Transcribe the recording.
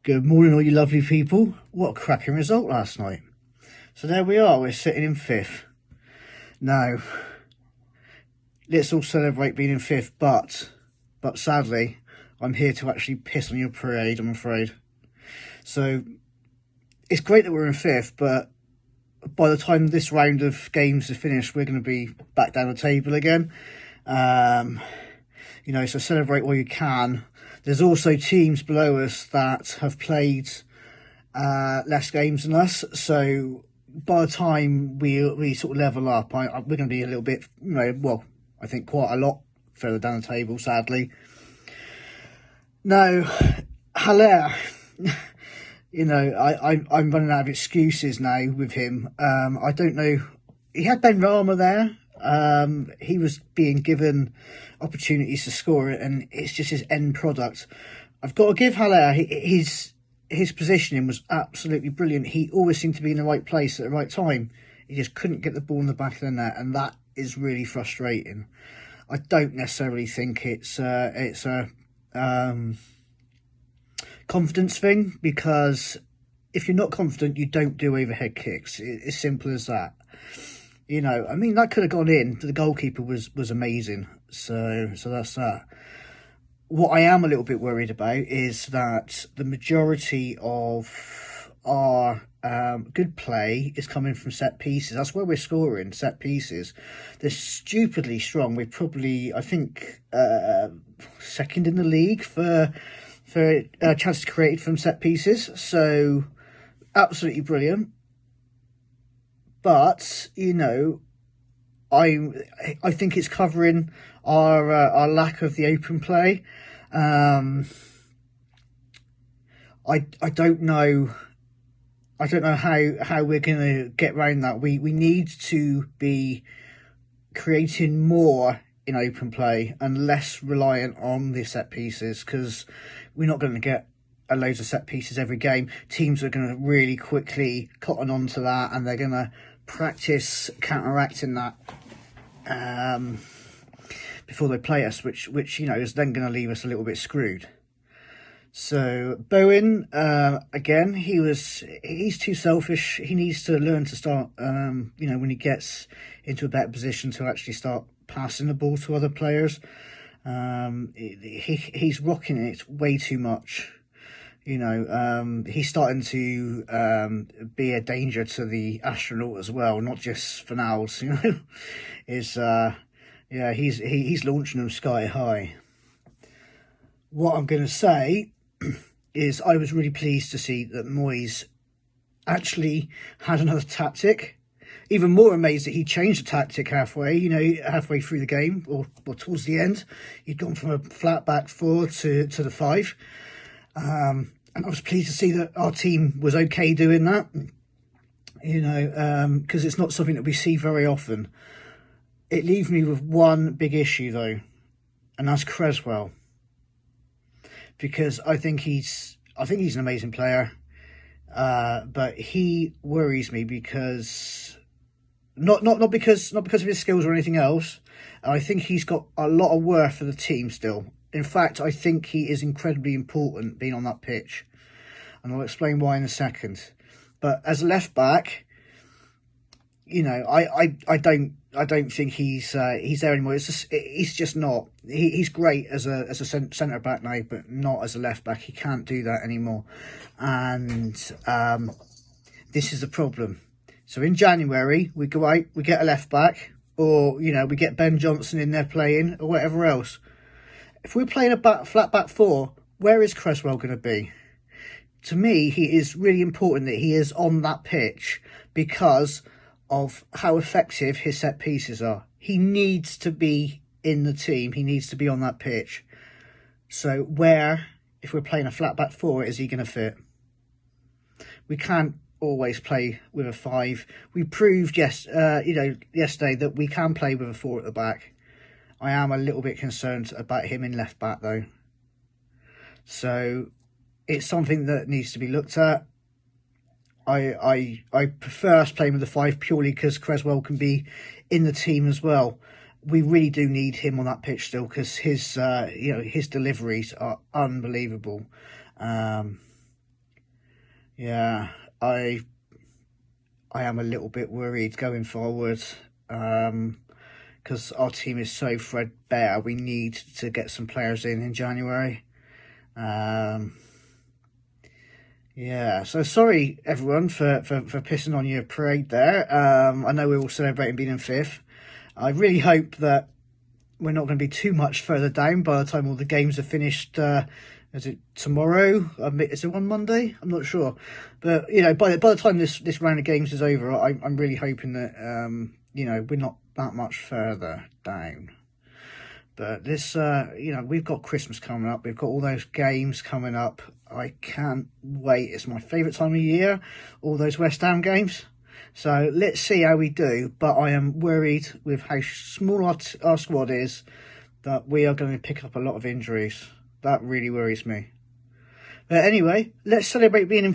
Good morning, all you lovely people. What a cracking result last night. So there we are, we're sitting in fifth. Now, let's all celebrate being in fifth, but sadly, I'm here to actually piss on your parade, I'm afraid. So, it's great that we're in fifth, but by the time this round of games is finished, we're going to be back down the table again. So celebrate while you can. There's also teams below us that have played less games than us, so by the time we sort of level up, we're going to be a little bit, I think quite a lot further down the table, sadly. Now, Haller, I'm running out of excuses now with him. I don't know. He had Ben Rama there. He was being given opportunities to score it, and it's just his end product. I've got to give Haller his positioning was absolutely brilliant. He always seemed to be in the right place at the right time. He just couldn't get the ball in the back of the net, and that is really frustrating. I don't necessarily think it's a confidence thing, because if you're not confident, you don't do overhead kicks. It's simple as that. That could have gone in. The goalkeeper was amazing. So that's that. What I am a little bit worried about is that the majority of our good play is coming from set pieces. That's where we're scoring, set pieces. They're stupidly strong. We're probably, I think, second in the league for chances created from set pieces. So absolutely brilliant. But I think it's covering our lack of the open play. I don't know. I don't know how we're going to get around that. We need to be creating more in open play and less reliant on the set pieces, because we're not going to get a loads of set pieces every game. Teams are going to really quickly cotton on to that, and they're going to practice counteracting that before they play us, which is then going to leave us a little bit screwed. So Bowen, again, he's too selfish. He needs to learn to start, when he gets into a better position, to actually start passing the ball to other players. He's rocking it way too much. He's starting to be a danger to the astronaut as well, not just Fanals. He's launching them sky high. What I'm going to say is I was really pleased to see that Moyes actually had another tactic. Even more amazed that he changed the tactic halfway through the game, or towards the end. He'd gone from a flat back four to the five. And I was pleased to see that our team was okay doing that, because it's not something that we see very often. It leaves me with one big issue, though, and that's Cresswell, because I think he's an amazing player, but he worries me because not because of his skills or anything else. I think he's got a lot of worth for the team still. In fact, I think he is incredibly important being on that pitch, and I'll explain why in a second. But as a left back, I don't think he's there anymore. He's just not. He's great as a centre back now, but not as a left back. He can't do that anymore, and this is the problem. So in January we go out, we get a left back, or we get Ben Johnson in there playing, or whatever else. If we're playing a flat back four, where is Cresswell going to be? To me, he is really important that he is on that pitch because of how effective his set pieces are. He needs to be in the team. He needs to be on that pitch. So where, if we're playing a flat back four, is he going to fit? We can't always play with a five. We proved yesterday that we can play with a four at the back. I am a little bit concerned about him in left back though. So it's something that needs to be looked at. I prefer us playing with the five purely because Cresswell can be in the team as well. We really do need him on that pitch still, because his deliveries are unbelievable. Yeah, I am a little bit worried going forward, because our team is so threadbare. We need to get some players in January. Um, yeah, so sorry everyone for pissing on your parade there. I know we're all celebrating being in fifth. I really hope that we're not going to be too much further down by the time all the games are finished. Is it tomorrow? Is it on Monday? I'm not sure, but you know, by the time this round of games is over, I'm really hoping that you know, we're not that much further down. But this, you know, we've got Christmas coming up. We've got all those games coming up. I can't wait. It's my favourite time of year. All those West Ham games. So let's see how we do. But I am worried with how small our squad is that we are going to pick up a lot of injuries. That really worries me. But anyway, let's celebrate being in